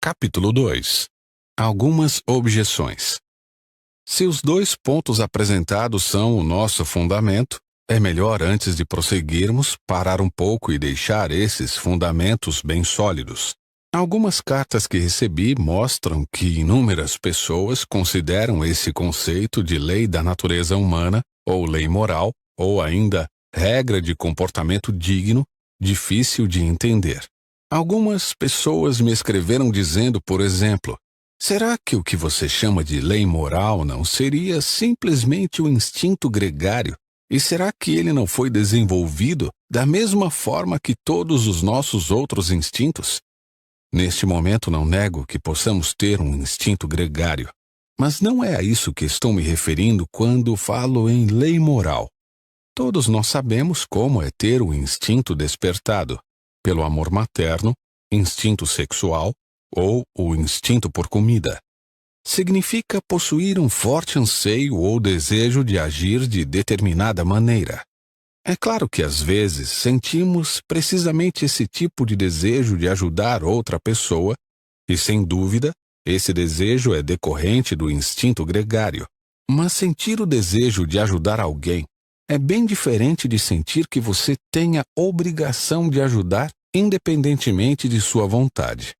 Capítulo 2. Algumas objeções. Se os dois pontos apresentados são o nosso fundamento, é melhor, antes de prosseguirmos, parar um pouco e deixar esses fundamentos bem sólidos. Algumas cartas que recebi mostram que inúmeras pessoas consideram esse conceito de lei da natureza humana, ou lei moral, ou ainda regra de comportamento digno, difícil de entender. Algumas pessoas me escreveram dizendo, por exemplo, será que o que você chama de lei moral não seria simplesmente o instinto gregário? E será que ele não foi desenvolvido da mesma forma que todos os nossos outros instintos? Neste momento não nego que possamos ter um instinto gregário, mas não é a isso que estou me referindo quando falo em lei moral. Todos nós sabemos como é ter o instinto despertado pelo amor materno, instinto sexual ou o instinto por comida. Significa possuir um forte anseio ou desejo de agir de determinada maneira. É claro que às vezes sentimos precisamente esse tipo de desejo de ajudar outra pessoa, e sem dúvida, esse desejo é decorrente do instinto gregário. Mas sentir o desejo de ajudar alguém é bem diferente de sentir que você tem a obrigação de ajudar independentemente de sua vontade.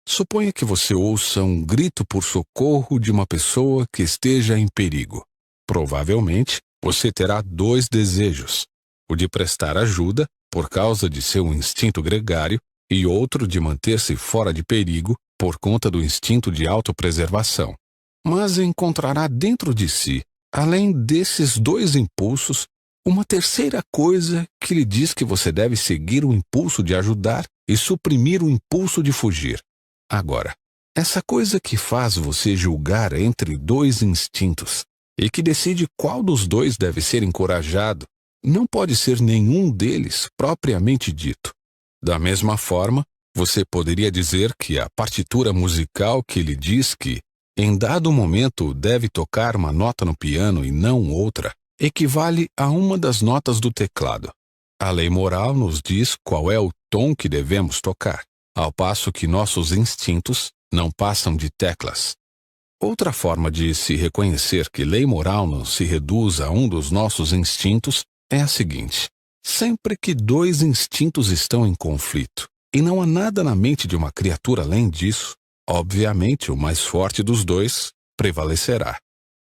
Suponha que você ouça um grito por socorro de uma pessoa que esteja em perigo. Provavelmente, você terá dois desejos: o de prestar ajuda, por causa de seu instinto gregário, e outro de manter-se fora de perigo, por conta do instinto de autopreservação. Mas encontrará dentro de si, além desses dois impulsos, uma terceira coisa que lhe diz que você deve seguir o impulso de ajudar e suprimir o impulso de fugir. Agora, essa coisa que faz você julgar entre dois instintos e que decide qual dos dois deve ser encorajado, não pode ser nenhum deles propriamente dito. Da mesma forma, você poderia dizer que a partitura musical que lhe diz que, em dado momento, deve tocar uma nota no piano e não outra, equivale a uma das notas do teclado. A lei moral nos diz qual é o tom que devemos tocar, ao passo que nossos instintos não passam de teclas. Outra forma de se reconhecer que lei moral não se reduz a um dos nossos instintos é a seguinte: sempre que dois instintos estão em conflito, e não há nada na mente de uma criatura além disso, obviamente o mais forte dos dois prevalecerá.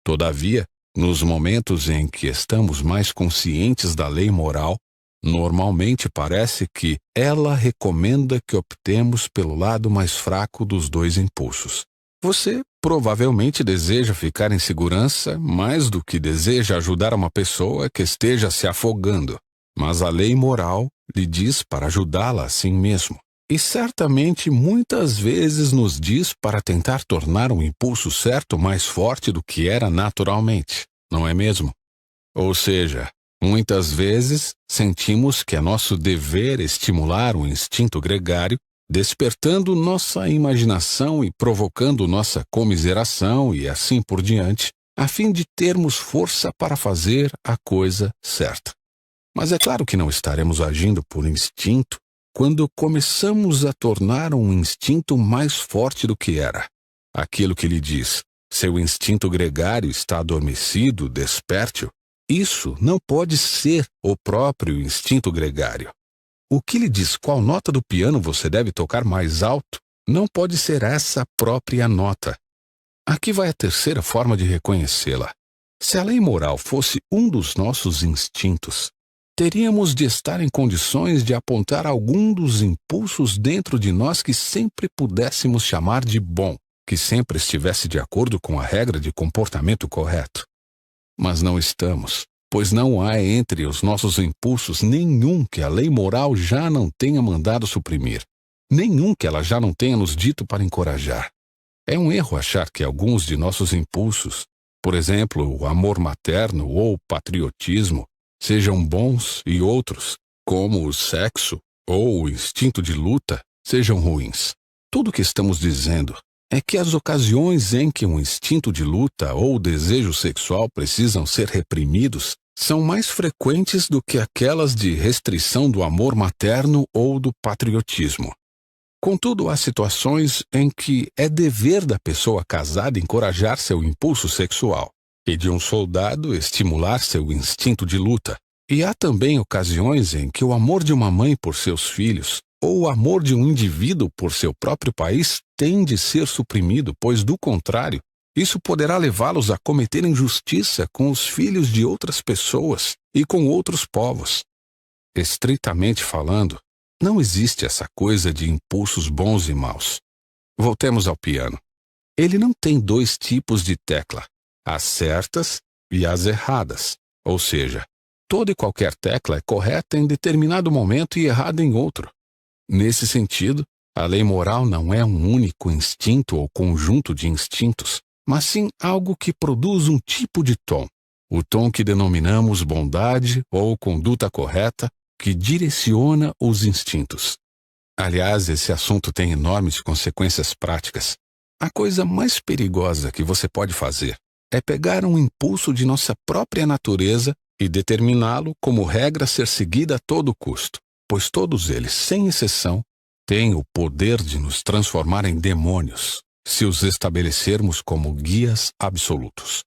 Todavia, nos momentos em que estamos mais conscientes da lei moral, normalmente parece que ela recomenda que optemos pelo lado mais fraco dos dois impulsos. Você provavelmente deseja ficar em segurança mais do que deseja ajudar uma pessoa que esteja se afogando, mas a lei moral lhe diz para ajudá-la assim mesmo. E certamente muitas vezes nos diz para tentar tornar o impulso certo mais forte do que era naturalmente, não é mesmo? Ou seja, muitas vezes sentimos que é nosso dever estimular o instinto gregário, despertando nossa imaginação e provocando nossa comiseração e assim por diante, a fim de termos força para fazer a coisa certa. Mas é claro que não estaremos agindo por instinto quando começamos a tornar um instinto mais forte do que era. Aquilo que lhe diz, seu instinto gregário está adormecido, desperte-o. Isso não pode ser o próprio instinto gregário. O que lhe diz qual nota do piano você deve tocar mais alto não pode ser essa própria nota. Aqui vai a terceira forma de reconhecê-la. Se a lei moral fosse um dos nossos instintos, teríamos de estar em condições de apontar algum dos impulsos dentro de nós que sempre pudéssemos chamar de bom, que sempre estivesse de acordo com a regra de comportamento correto. Mas não estamos, pois não há entre os nossos impulsos nenhum que a lei moral já não tenha mandado suprimir, nenhum que ela já não tenha nos dito para encorajar. É um erro achar que alguns de nossos impulsos, por exemplo, o amor materno ou o patriotismo, sejam bons e outros, como o sexo ou o instinto de luta, sejam ruins. Tudo o que estamos dizendo é que as ocasiões em que um instinto de luta ou o desejo sexual precisam ser reprimidos são mais frequentes do que aquelas de restrição do amor materno ou do patriotismo. Contudo, há situações em que é dever da pessoa casada encorajar seu impulso sexual e de um soldado estimular seu instinto de luta. E há também ocasiões em que o amor de uma mãe por seus filhos ou o amor de um indivíduo por seu próprio país tem de ser suprimido, pois, do contrário, isso poderá levá-los a cometer injustiça com os filhos de outras pessoas e com outros povos. Estritamente falando, não existe essa coisa de impulsos bons e maus. Voltemos ao piano. Ele não tem dois tipos de tecla, as certas e as erradas. Ou seja, toda e qualquer tecla é correta em determinado momento e errada em outro. Nesse sentido, a lei moral não é um único instinto ou conjunto de instintos, mas sim algo que produz um tipo de tom. O tom que denominamos bondade ou conduta correta, que direciona os instintos. Aliás, esse assunto tem enormes consequências práticas. A coisa mais perigosa que você pode fazer é pegar um impulso de nossa própria natureza e determiná-lo como regra a ser seguida a todo custo, pois todos eles, sem exceção, têm o poder de nos transformar em demônios, se os estabelecermos como guias absolutos.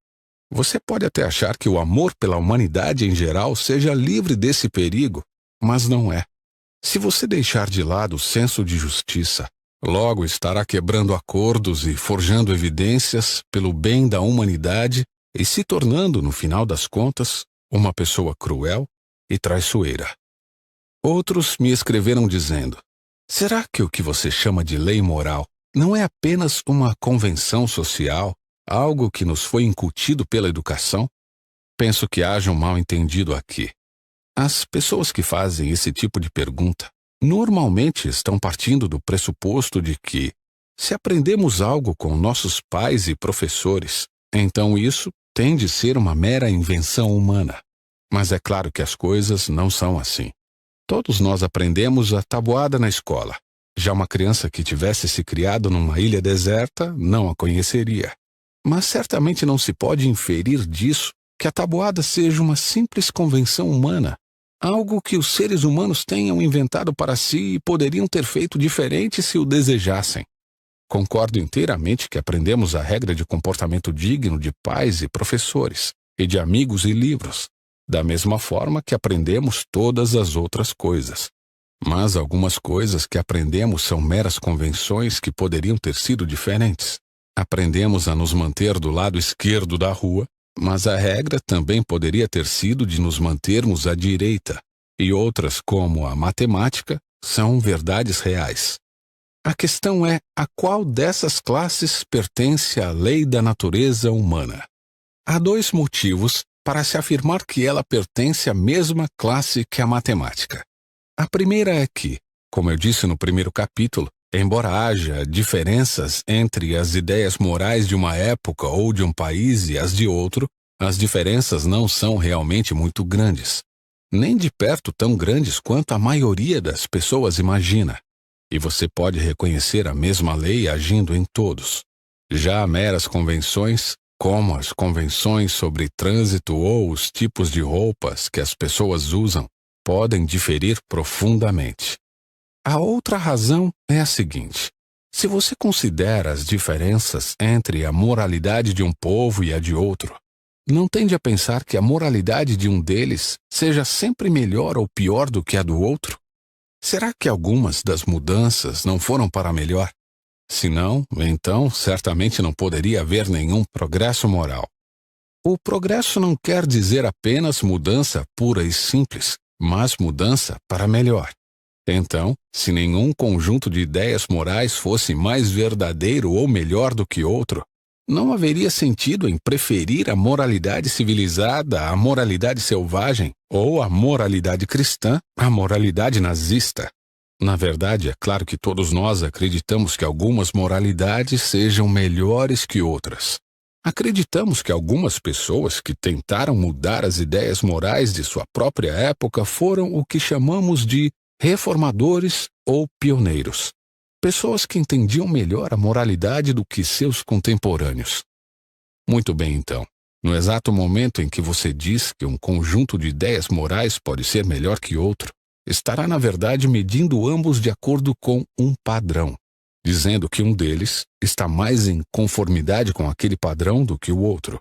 Você pode até achar que o amor pela humanidade em geral seja livre desse perigo, mas não é. Se você deixar de lado o senso de justiça, logo estará quebrando acordos e forjando evidências pelo bem da humanidade e se tornando, no final das contas, uma pessoa cruel e traiçoeira. Outros me escreveram dizendo: será que o que você chama de lei moral não é apenas uma convenção social, algo que nos foi incutido pela educação? Penso que haja um mal-entendido aqui. As pessoas que fazem esse tipo de pergunta normalmente estão partindo do pressuposto de que, se aprendemos algo com nossos pais e professores, então isso tem de ser uma mera invenção humana. Mas é claro que as coisas não são assim. Todos nós aprendemos a tabuada na escola. Já uma criança que tivesse se criado numa ilha deserta não a conheceria. Mas certamente não se pode inferir disso que a tabuada seja uma simples convenção humana, algo que os seres humanos tenham inventado para si e poderiam ter feito diferente se o desejassem. Concordo inteiramente que aprendemos a regra de comportamento digno de pais e professores, e de amigos e livros, da mesma forma que aprendemos todas as outras coisas. Mas algumas coisas que aprendemos são meras convenções que poderiam ter sido diferentes. Aprendemos a nos manter do lado esquerdo da rua, mas a regra também poderia ter sido de nos mantermos à direita, e outras, como a matemática, são verdades reais. A questão é a qual dessas classes pertence à lei da natureza humana. Há dois motivos para se afirmar que ela pertence à mesma classe que a matemática. A primeira é que, como eu disse no primeiro capítulo, embora haja diferenças entre as ideias morais de uma época ou de um país e as de outro, as diferenças não são realmente muito grandes, nem de perto tão grandes quanto a maioria das pessoas imagina. E você pode reconhecer a mesma lei agindo em todos. Já meras convenções, como as convenções sobre trânsito ou os tipos de roupas que as pessoas usam, podem diferir profundamente. A outra razão é a seguinte: se você considera as diferenças entre a moralidade de um povo e a de outro, não tende a pensar que a moralidade de um deles seja sempre melhor ou pior do que a do outro? Será que algumas das mudanças não foram para melhor? Se não, então certamente não poderia haver nenhum progresso moral. O progresso não quer dizer apenas mudança pura e simples, mas mudança para melhor. Então, se nenhum conjunto de ideias morais fosse mais verdadeiro ou melhor do que outro, não haveria sentido em preferir a moralidade civilizada à moralidade selvagem ou a moralidade cristã à moralidade nazista. Na verdade, é claro que todos nós acreditamos que algumas moralidades sejam melhores que outras. Acreditamos que algumas pessoas que tentaram mudar as ideias morais de sua própria época foram o que chamamos de reformadores ou pioneiros. Pessoas que entendiam melhor a moralidade do que seus contemporâneos. Muito bem, então. No exato momento em que você diz que um conjunto de ideias morais pode ser melhor que outro, estará, na verdade, medindo ambos de acordo com um padrão, dizendo que um deles está mais em conformidade com aquele padrão do que o outro.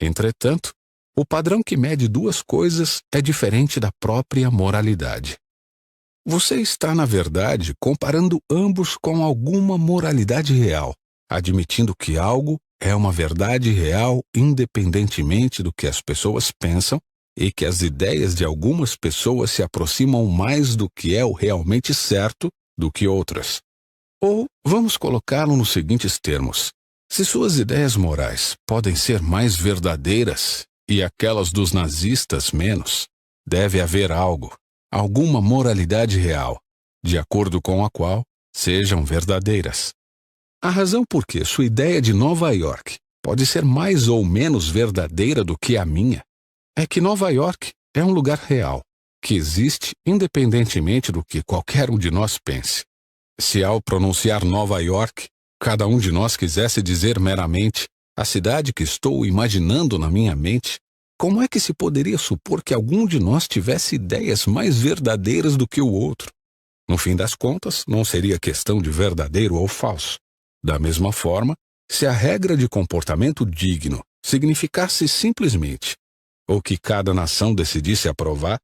Entretanto, o padrão que mede duas coisas é diferente da própria moralidade. Você está, na verdade, comparando ambos com alguma moralidade real, admitindo que algo é uma verdade real independentemente do que as pessoas pensam e que as ideias de algumas pessoas se aproximam mais do que é o realmente certo do que outras. Ou vamos colocá-lo nos seguintes termos: se suas ideias morais podem ser mais verdadeiras e aquelas dos nazistas menos, deve haver algo, alguma moralidade real, de acordo com a qual sejam verdadeiras. A razão por que sua ideia de Nova York pode ser mais ou menos verdadeira do que a minha é que Nova York é um lugar real, que existe independentemente do que qualquer um de nós pense. Se ao pronunciar Nova York, cada um de nós quisesse dizer meramente a cidade que estou imaginando na minha mente, como é que se poderia supor que algum de nós tivesse ideias mais verdadeiras do que o outro? No fim das contas, não seria questão de verdadeiro ou falso. Da mesma forma, se a regra de comportamento digno significasse simplesmente o que cada nação decidisse aprovar,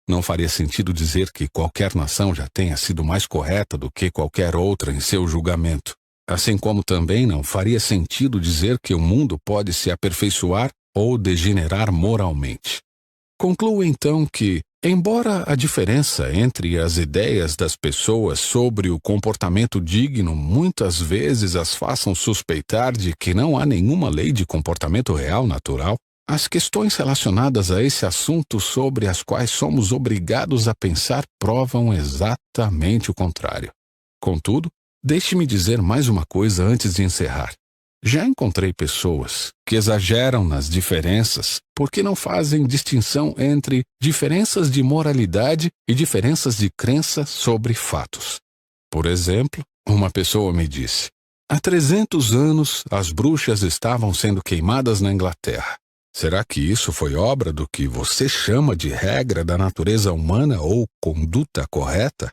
não faria sentido dizer que qualquer nação já tenha sido mais correta do que qualquer outra em seu julgamento. Assim como também não faria sentido dizer que o mundo pode se aperfeiçoar ou degenerar moralmente. Concluo então que, embora a diferença entre as ideias das pessoas sobre o comportamento digno muitas vezes as façam suspeitar de que não há nenhuma lei de comportamento real natural, as questões relacionadas a esse assunto sobre as quais somos obrigados a pensar provam exatamente o contrário. Contudo, deixe-me dizer mais uma coisa antes de encerrar. Já encontrei pessoas que exageram nas diferenças porque não fazem distinção entre diferenças de moralidade e diferenças de crença sobre fatos. Por exemplo, uma pessoa me disse: há 300 anos as bruxas estavam sendo queimadas na Inglaterra. Será que isso foi obra do que você chama de regra da natureza humana ou conduta correta?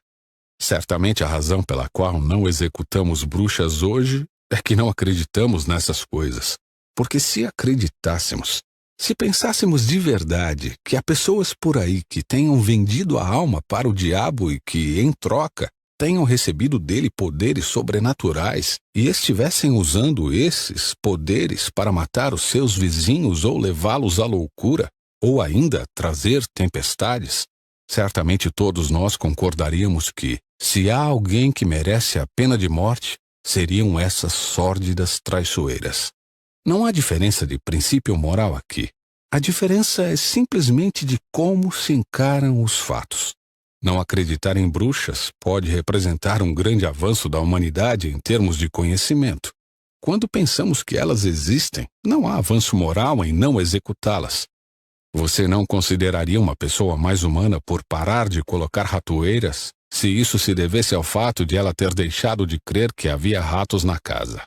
Certamente a razão pela qual não executamos bruxas hoje é que não acreditamos nessas coisas. Porque se acreditássemos, se pensássemos de verdade que há pessoas por aí que tenham vendido a alma para o diabo e que, em troca, tenham recebido dele poderes sobrenaturais e estivessem usando esses poderes para matar os seus vizinhos ou levá-los à loucura, ou ainda trazer tempestades, certamente todos nós concordaríamos que, se há alguém que merece a pena de morte, seriam essas sórdidas traiçoeiras. Não há diferença de princípio moral aqui. A diferença é simplesmente de como se encaram os fatos. Não acreditar em bruxas pode representar um grande avanço da humanidade em termos de conhecimento. Quando pensamos que elas existem, não há avanço moral em não executá-las. Você não consideraria uma pessoa mais humana por parar de colocar ratoeiras, se isso se devesse ao fato de ela ter deixado de crer que havia ratos na casa?